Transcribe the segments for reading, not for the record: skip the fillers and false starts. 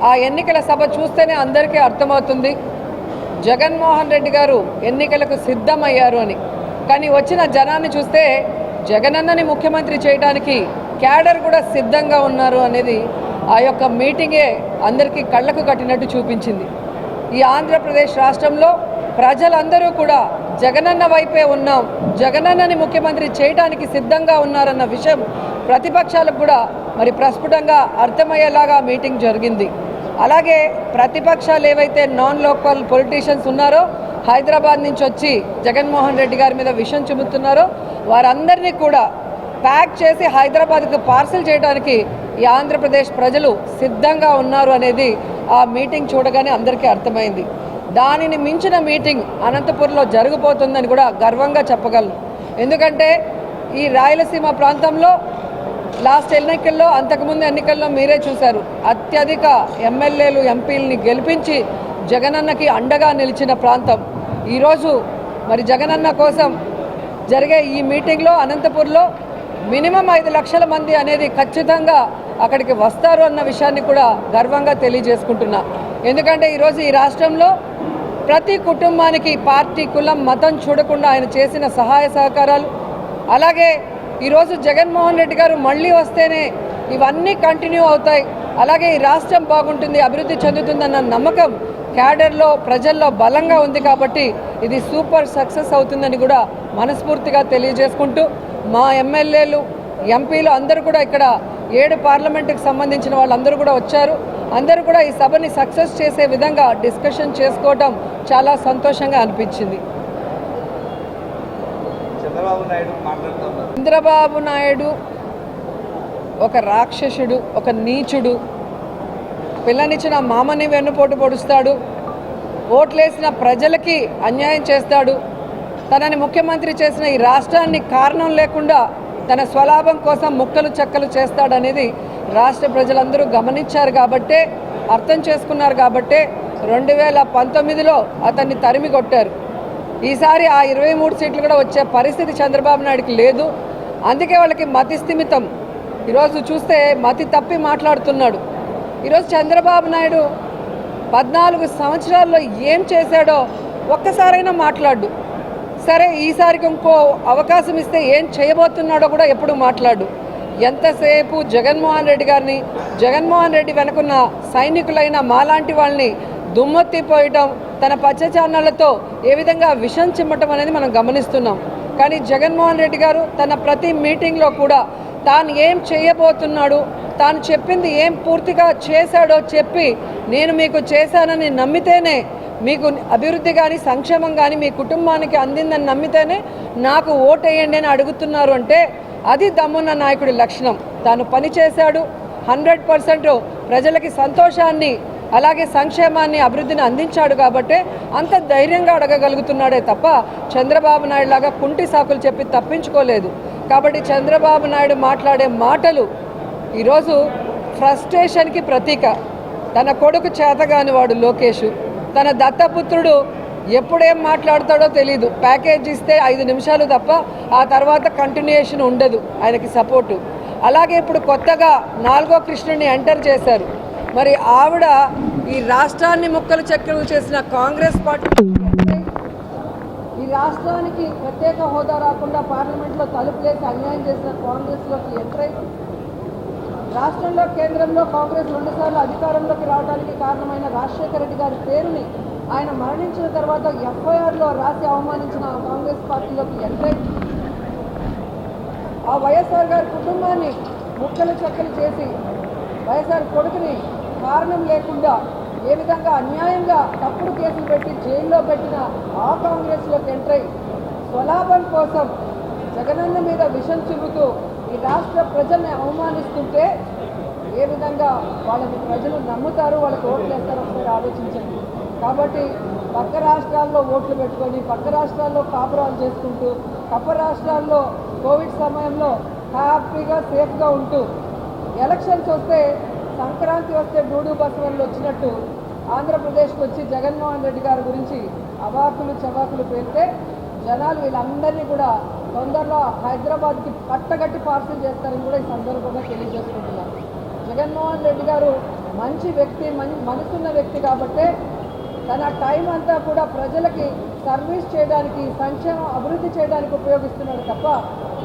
ఆ ఎన్నికల సభ చూస్తేనే అందరికీ అర్థమవుతుంది జగన్మోహన్ రెడ్డి గారు ఎన్నికలకు సిద్ధమయ్యారు అని. కానీ వచ్చిన జనాన్ని చూస్తే జగనన్నని ముఖ్యమంత్రి చేయడానికి క్యాడర్ కూడా సిద్ధంగా ఉన్నారు అనేది ఆ యొక్క మీటింగే అందరికీ కళ్ళకు కట్టినట్టు చూపించింది. ఈ ఆంధ్రప్రదేశ్ రాష్ట్రంలో ప్రజలందరూ కూడా జగనన్న వైపే ఉన్నాం, జగనన్నని ముఖ్యమంత్రి చేయడానికి సిద్ధంగా ఉన్నారన్న విషయం ప్రతిపక్షాలకు కూడా మరి ప్రస్ఫుటంగా అర్థమయ్యేలాగా మీటింగ్ జరిగింది. అలాగే ప్రతిపక్షాలు ఏవైతే నాన్ లోకల్ పొలిటీషియన్స్ ఉన్నారో హైదరాబాద్ నుంచి వచ్చి జగన్మోహన్ రెడ్డి గారి మీద విషం చెబుతున్నారో వారందరినీ కూడా ప్యాక్ చేసి హైదరాబాద్కు పార్సల్ చేయడానికి ఈ ఆంధ్రప్రదేశ్ ప్రజలు సిద్ధంగా ఉన్నారు అనేది ఆ మీటింగ్ చూడగానే అందరికీ అర్థమైంది. దానిని మించిన మీటింగ్ అనంతపురంలో జరగబోతుందని కూడా గర్వంగా చెప్పగలను. ఎందుకంటే ఈ రాయలసీమ ప్రాంతంలో లాస్ట్ ఎన్నికల్లో అంతకుముందు ఎన్నికల్లో మీరే చూశారు, అత్యధిక ఎమ్మెల్యేలు ఎంపీలని గెలిపించి జగనన్నకి అండగా నిలిచిన ప్రాంతం. ఈరోజు మరి జగనన్న కోసం జరిగే ఈ మీటింగ్లో అనంతపూర్లో మినిమం 5 లక్షల మంది అనేది ఖచ్చితంగా అక్కడికి వస్తారు అన్న విషయాన్ని కూడా గర్వంగా తెలియజేసుకుంటున్నా. ఎందుకంటే ఈరోజు ఈ రాష్ట్రంలో ప్రతి కుటుంబానికి పార్టీ కులం మతం చూడకుండా ఆయన చేసిన సహాయ సహకారాలు, అలాగే ఈరోజు జగన్మోహన్ రెడ్డి గారు మళ్ళీ వస్తేనే ఇవన్నీ కంటిన్యూ అవుతాయి, అలాగే ఈ రాష్ట్రం బాగుంటుంది, అభివృద్ధి చెందుతుందన్న నమ్మకం క్యాడర్లో ప్రజల్లో బలంగా ఉంది. కాబట్టి ఇది సూపర్ సక్సెస్ అవుతుందని కూడా మనస్ఫూర్తిగా తెలియజేసుకుంటూ మా ఎమ్మెల్యేలు ఎంపీలు అందరూ కూడా ఇక్కడ 7 పార్లమెంటుకి సంబంధించిన వాళ్ళందరూ కూడా వచ్చారు. అందరూ కూడా ఈ సభని సక్సెస్ చేసే విధంగా డిస్కషన్ చేసుకోవడం చాలా సంతోషంగా అనిపించింది. చంద్రబాబు నాయుడు ఒక రాక్షసుడు, ఒక నీచుడు. పిల్లనిచ్చిన మామని వెన్నుపోటు పొడుస్తాడు, ఓట్లేసిన ప్రజలకి అన్యాయం చేస్తాడు. తనని ముఖ్యమంత్రి చేసిన ఈ రాష్ట్రాన్ని కారణం లేకుండా తన స్వలాభం కోసం ముక్కలు చెక్కలు చేస్తాడనేది రాష్ట్ర ప్రజలందరూ గమనించారు కాబట్టే, అర్థం చేసుకున్నారు కాబట్టే 2019లో అతన్ని తరిమి కొట్టారు. ఈసారి ఆ 23 సీట్లు కూడా వచ్చే పరిస్థితి చంద్రబాబు నాయుడుకి లేదు. అందుకే వాళ్ళకి మతి స్థిమితం. ఈరోజు చూస్తే మతి తప్పి మాట్లాడుతున్నాడు. ఈరోజు చంద్రబాబు నాయుడు 14 సంవత్సరాల్లో ఏం చేశాడో ఒక్కసారైనా మాట్లాడు. సరే, ఈసారికి ఇంకో అవకాశం ఇస్తే ఏం చేయబోతున్నాడో కూడా ఎప్పుడు మాట్లాడు. ఎంతసేపు జగన్మోహన్ రెడ్డి గారిని, జగన్మోహన్ రెడ్డి వెనుకున్న సైనికులైన మాలాంటి వాళ్ళని దుమ్మెత్తిపోయటం, తన పచ్చ ఛానళ్లతో ఏ విధంగా విషం చిమ్మటం అనేది మనం గమనిస్తున్నాం. కానీ జగన్మోహన్ రెడ్డి గారు తన ప్రతి మీటింగ్లో కూడా తాను ఏం చేయబోతున్నాడు, తాను చెప్పింది ఏం పూర్తిగా చేశాడో చెప్పి, నేను మీకు చేశానని నమ్మితేనే, మీకు అభివృద్ధి కానీ సంక్షేమం కానీ మీ కుటుంబానికి అందిందని నమ్మితేనే నాకు ఓటేయండి అని అడుగుతున్నారు అంటే అది దమ్మున్న నాయకుడి లక్షణం. తాను పనిచేశాడు, 100% ప్రజలకి సంతోషాన్ని, అలాగే సంక్షేమాన్ని, అభివృద్ధిని అందించాడు కాబట్టి అంత ధైర్యంగా అడగగలుగుతున్నాడే తప్ప చంద్రబాబు నాయుడు లాగా కుంటి సాకులు చెప్పి తప్పించుకోలేదు. కాబట్టి చంద్రబాబు నాయుడు మాట్లాడే మాటలు ఈరోజు ఫ్రస్ట్రేషన్కి ప్రతీక. తన కొడుకు చేతగాని వాడు లోకేష్, తన దత్తపుత్రుడు ఎప్పుడేం మాట్లాడతాడో తెలీదు. ప్యాకేజ్ ఇస్తే 5 నిమిషాలు తప్ప ఆ తర్వాత కంటిన్యూయేషన్ ఉండదు ఆయనకి సపోర్టు. అలాగే ఇప్పుడు కొత్తగా 4వ కృష్ణుడిని ఎంటర్ చేశారు. మరి ఆవిడ ఈ రాష్ట్రాన్ని ముక్కలు చెక్కలు చేసిన కాంగ్రెస్ పార్టీ, ఈ రాష్ట్రానికి ప్రత్యేక హోదా రాకుండా పార్లమెంట్లో తలుపులేసి అన్యాయం చేసిన కాంగ్రెస్లోకి ఎంటర్ అయి, రాష్ట్రంలో కేంద్రంలో కాంగ్రెస్ 2 సార్లు అధికారంలోకి రావడానికి కారణమైన రాజశేఖర రెడ్డి గారి పేరుని ఆయన మరణించిన తర్వాత FIRలో రాసి అవమానించిన కాంగ్రెస్ పార్టీలోకి ఎంటర్ అయి, ఆ వైఎస్ఆర్ గారి కుటుంబాన్ని ముక్కలు చెక్కలు చేసి వైఎస్ఆర్ కొడుకుని కారణం లేకుండా ఏ విధంగా అన్యాయంగా తప్పుడు కేసులు పెట్టి జైల్లో పెట్టిన ఆ కాంగ్రెస్లోకి ఎంటర్ అయి స్వలాభం కోసం జగనన్న మీద విషం చిమ్ముతూ ఈ రాష్ట్ర ప్రజల్ని అవమానిస్తుంటే ఏ విధంగా వాళ్ళకి ప్రజలు నమ్ముతారు, వాళ్ళకి ఓట్లు వేస్తారో ఒకసారి ఆలోచించండి. కాబట్టి పక్క రాష్ట్రాల్లో ఓట్లు పెట్టుకొని, పక్క రాష్ట్రాల్లో కాపురాలు చేసుకుంటూ, పక్క రాష్ట్రాల్లో కోవిడ్ సమయంలో హ్యాపీగా సేఫ్గా ఉంటూ, ఎలక్షన్స్ వస్తే సంక్రాంతి వస్తే డూడు బసవన్లు వచ్చినట్టు ఆంధ్రప్రదేశ్కి వచ్చి జగన్మోహన్ రెడ్డి గారి గురించి అవాకులు చవాకులు పేరితే జనాలు వీళ్ళందరినీ కూడా తొందరలో హైదరాబాద్కి కట్టగట్టి పార్సల్ చేస్తారని కూడా ఈ సందర్భంగా తెలియజేసుకుంటున్నారు. జగన్మోహన్ రెడ్డి గారు మంచి వ్యక్తి, మనసున్న వ్యక్తి కాబట్టే తన టైం అంతా కూడా ప్రజలకి సర్వీస్ చేయడానికి, సంక్షేమం అభివృద్ధి చేయడానికి ఉపయోగిస్తున్నాడు తప్ప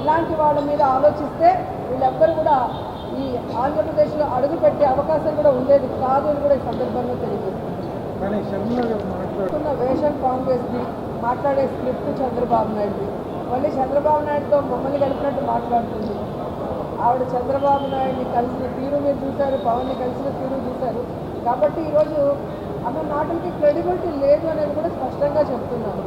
ఇలాంటి వాళ్ళ మీద ఆలోచిస్తే వీళ్ళెవ్వరు కూడా ఈ ఆంధ్రప్రదేశ్లో అడుగు పెట్టే అవకాశం కూడా ఉండేది కాదు అని కూడా ఈ సందర్భంగా తెలియజేస్తున్న వేషం కాంగ్రెస్ది, మాట్లాడే స్క్రిప్ట్ చంద్రబాబు నాయుడుది. మళ్ళీ చంద్రబాబు నాయుడుతో మమ్మల్ని కలిపినట్టు మాట్లాడుతుంది. ఆవిడ చంద్రబాబు నాయుడిని కలిసిన తీరు మీరు చూశారు, పవన్ని కలిసిన తీరు చూశారు. కాబట్టి ఈరోజు అన్న మాటలకి క్రెడిబిలిటీ లేదు అనేది కూడా స్పష్టంగా చెప్తున్నాను.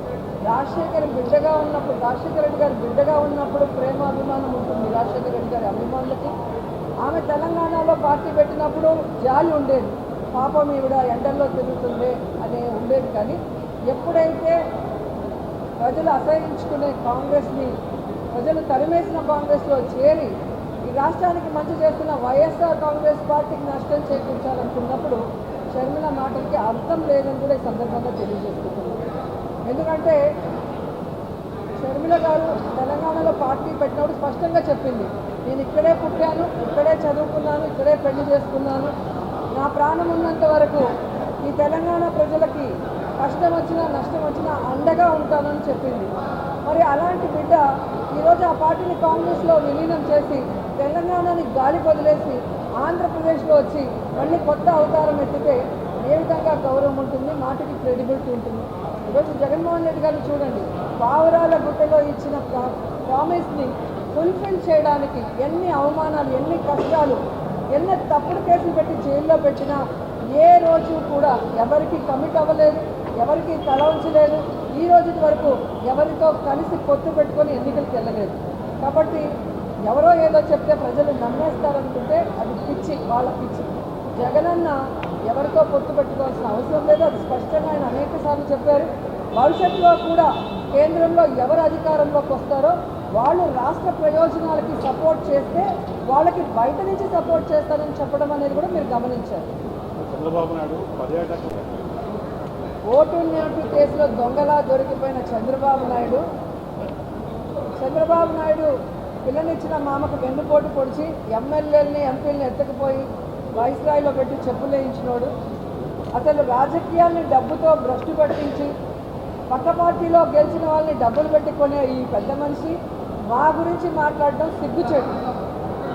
రాజశేఖర్ బిడ్డగా ఉన్నప్పుడు, రాజశేఖర రెడ్డి గారు బిడ్డగా ఉన్నప్పుడు ప్రేమ అభిమానం ఉంటుంది రాజశేఖర రెడ్డి గారి అభిమానులకి. ఆమె తెలంగాణలో పార్టీ పెట్టినప్పుడు జాలి ఉండేది, పాపం ఈవిడ ఎండల్లో తిరుగుతుంది అనే ఉండేది. కానీ ఎప్పుడైతే ప్రజలు అసహించుకునే కాంగ్రెస్ని, ప్రజలు తరిమేసిన కాంగ్రెస్లో చేరి ఈ రాష్ట్రానికి మంచి చేస్తున్న వైఎస్ఆర్ కాంగ్రెస్ పార్టీకి నష్టం చేకూర్చాలనుకున్నప్పుడు షర్మిల మాటలకి అర్థం లేదని కూడా ఈ సందర్భంగా తెలియజేస్తున్నాను. ఎందుకంటే షర్మిల గారు తెలంగాణలో పార్టీ పెట్టినప్పుడు స్పష్టంగా చెప్పింది, నేను ఇక్కడే పుట్టాను, ఇక్కడే చదువుకున్నాను, ఇక్కడే పెళ్లి చేసుకున్నాను, నా ప్రాణం ఉన్నంత వరకు ఈ తెలంగాణ ప్రజలకి కష్టం వచ్చినా నష్టం వచ్చినా అండగా ఉంటానని చెప్పింది. మరి అలాంటి బిడ్డ ఈరోజు ఆ పార్టీని కాంగ్రెస్లో విలీనం చేసి తెలంగాణని గాలి వదిలేసి ఆంధ్రప్రదేశ్లో వచ్చి మళ్ళీ కొత్త అవతారం ఎత్తితే ఏ విధంగా గౌరవం ఉంటుంది, మాటకి క్రెడిబిలిటీ ఉంటుంది. ఈరోజు జగన్మోహన్ రెడ్డి గారు చూడండి, పావురాల గుట్టలో ఇచ్చిన ప్రామిస్ని ఫుల్ఫిల్ చేయడానికి ఎన్ని అవమానాలు, ఎన్ని కష్టాలు, ఎన్ని తప్పుడు కేసులు పెట్టి జైల్లో పెట్టినా ఏ రోజు కూడా ఎవరికి కమిట్ అవ్వలేదు, ఎవరికి తల ఉంచలేదు. ఈ రోజు వరకు ఎవరితో కలిసి పొత్తు పెట్టుకొని ఎన్నికలకు వెళ్ళలేదు. కాబట్టి ఎవరో ఏదో చెప్తే ప్రజలు నమ్మేస్తారనుకుంటే అది పిచ్చి, వాళ్ళ పిచ్చి. జగనన్న ఎవరితో పొత్తు పెట్టుకోవాల్సిన అవసరం లేదు, అది స్పష్టంగా ఆయన అనేక సార్లు చెప్పారు. భవిష్యత్తులో కూడా కేంద్రంలో ఎవరు అధికారంలోకి వస్తారో వాళ్ళు రాష్ట్ర ప్రయోజనాలకి సపోర్ట్ చేస్తే వాళ్ళకి బయట నుంచి సపోర్ట్ చేస్తారని చెప్పడం అనేది కూడా మీరు గమనించారు. చంద్రబాబు నాయుడు పర్యాటక ఓటు నోటు కేసులో దొంగలా దొరికిపోయిన చంద్రబాబు నాయుడు పిల్లనిచ్చిన మామకు వెన్నుపోటు పొడిచి ఎమ్మెల్యేలని ఎంపీలని ఎత్తకపోయి వైస్రాయిలో పెట్టి చెప్పులేయించినోడు. అసలు రాజకీయాల్ని డబ్బుతో భ్రష్టు పట్టించి పక్క పార్టీలో గెలిచిన వాళ్ళని డబ్బులు పెట్టుకునే ఈ పెద్ద మనిషి మా గురించి మాట్లాడడం సిగ్గుచేటు.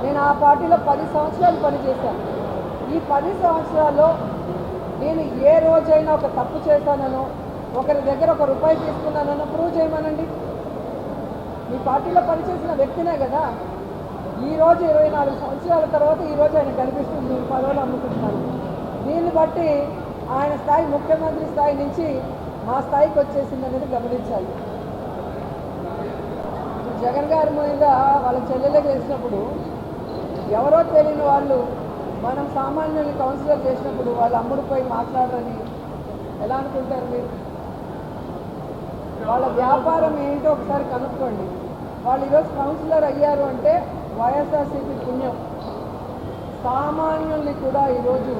నేను ఆ పార్టీలో 10 సంవత్సరాలు పనిచేశాను. ఈ 10 సంవత్సరాల్లో నేను ఏ రోజైనా ఒక తప్పు చేశానో, ఒకరి దగ్గర ₹1 తీసుకున్నానో ప్రూవ్ చేయమనండి. మీ పార్టీలో పనిచేసిన వ్యక్తినే కదా. ఈరోజు 24 సంవత్సరాల తర్వాత ఈరోజు ఆయన కనిపిస్తుంది, నేను పదవులు అమ్ముకుంటున్నాను. దీన్ని బట్టి ఆయన స్థాయి ముఖ్యమంత్రి స్థాయి నుంచి మా స్థాయికి వచ్చేసింది అనేది గమనించాలి. జగన్ గారి మీద వాళ్ళ చెల్లెలే చేసినప్పుడు ఎవరో తెలియని వాళ్ళు మనం సామాన్యుల్ని కౌన్సిలర్ చేసినప్పుడు వాళ్ళ అమ్ముడిపోయి మాట్లాడరని ఎలా అనుకుంటారు మీరు? వాళ్ళ వ్యాపారం ఏంటో ఒకసారి కనుక్కోండి. వాళ్ళు ఈరోజు కౌన్సిలర్ అయ్యారు అంటే వైఎస్ఆర్సీపీ పుణ్యం. సామాన్యుల్ని కూడా ఈరోజు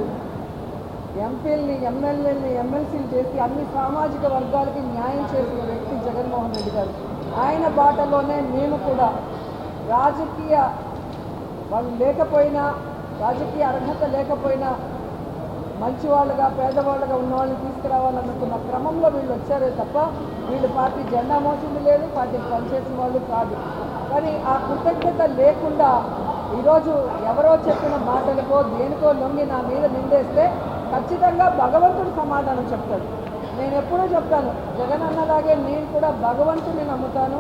ఎంపీల్ని, ఎమ్మెల్యేలని, ఎమ్మెల్సీలు చేసి అన్ని సామాజిక వర్గాలకి న్యాయం చేసిన వ్యక్తి జగన్మోహన్ రెడ్డి గారు. ఆయన బాటలోనే మేము కూడా రాజకీయ వాళ్ళు లేకపోయినా, రాజకీయ అర్హత లేకపోయినా మంచివాళ్ళుగా, పేదవాళ్ళుగా ఉన్న వాళ్ళని తీసుకురావాలనుకున్న క్రమంలో వీళ్ళు వచ్చారే తప్ప వీళ్ళు పార్టీ జెండా మోసింది లేదు, పార్టీకి పనిచేసిన వాళ్ళు కాదు. కానీ ఆ కృతజ్ఞత లేకుండా ఈరోజు ఎవరో చెప్పిన మాటలకో దేనికో లొంగి నా మీద నిందేస్తే ఖచ్చితంగా భగవంతుడు సమాధానం చెప్తాడు. నేను ఎప్పుడూ చెప్తాను, జగన్ అన్నలాగే నేను కూడా భగవంతుడిని నమ్ముతాను.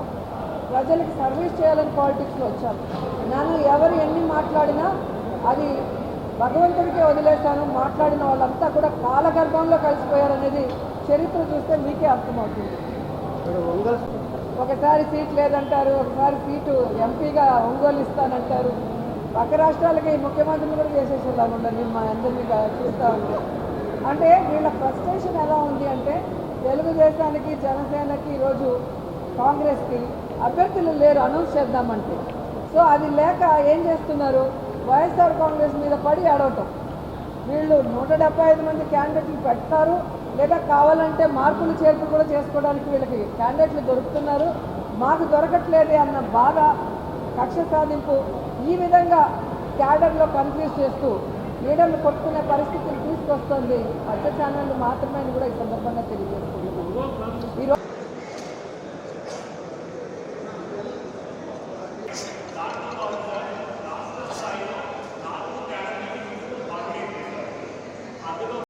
ప్రజలకు సర్వీస్ చేయాలని పాలిటిక్స్లో వచ్చాను. నన్ను ఎవరు ఎన్ని మాట్లాడినా అది భగవంతుడికే వదిలేస్తాను. మాట్లాడిన వాళ్ళంతా కూడా కాలగర్భంలో కలిసిపోయారనేది చరిత్ర చూస్తే మీకే అర్థమవుతుంది. ఒకసారి సీట్ లేదంటారు, ఒకసారి సీటు ఎంపీగా ఒంగోలు ఇస్తానంటారు. పక్క రాష్ట్రాలకి ముఖ్యమంత్రిని కూడా చేసేసేలాగా ఉండండి మా అందరినీ చూస్తూ ఉంటే. అంటే వీళ్ళ ఫ్రస్ట్రేషన్ ఎలా ఉంది అంటే తెలుగుదేశానికి, జనసేనకి, ఈరోజు కాంగ్రెస్కి అభ్యర్థులు లేరు అనౌన్స్ చేద్దామంటే. సో అది లేక ఏం చేస్తున్నారు, వైఎస్ఆర్ కాంగ్రెస్ మీద పడి ఆడవటం. వీళ్ళు 175 మంది క్యాండిడేట్లు పెడతారు, లేదా కావాలంటే మార్పులు చేర్పులు కూడా చేసుకోవడానికి వీళ్ళకి క్యాండిడేట్లు దొరుకుతున్నారు. మాకు దొరకట్లేదే అన్న బాధ, కక్ష సాధింపు, ఈ విధంగా క్యాడర్లో కన్ఫ్యూజ్ చేస్తూ లీడర్లు కొట్టుకునే పరిస్థితిని తీసుకొస్తుంది పచ్చ ఛానళ్ళు మాత్రమే అని కూడా ఈ సందర్భంగా తెలియజేస్తుంది ఈరోజు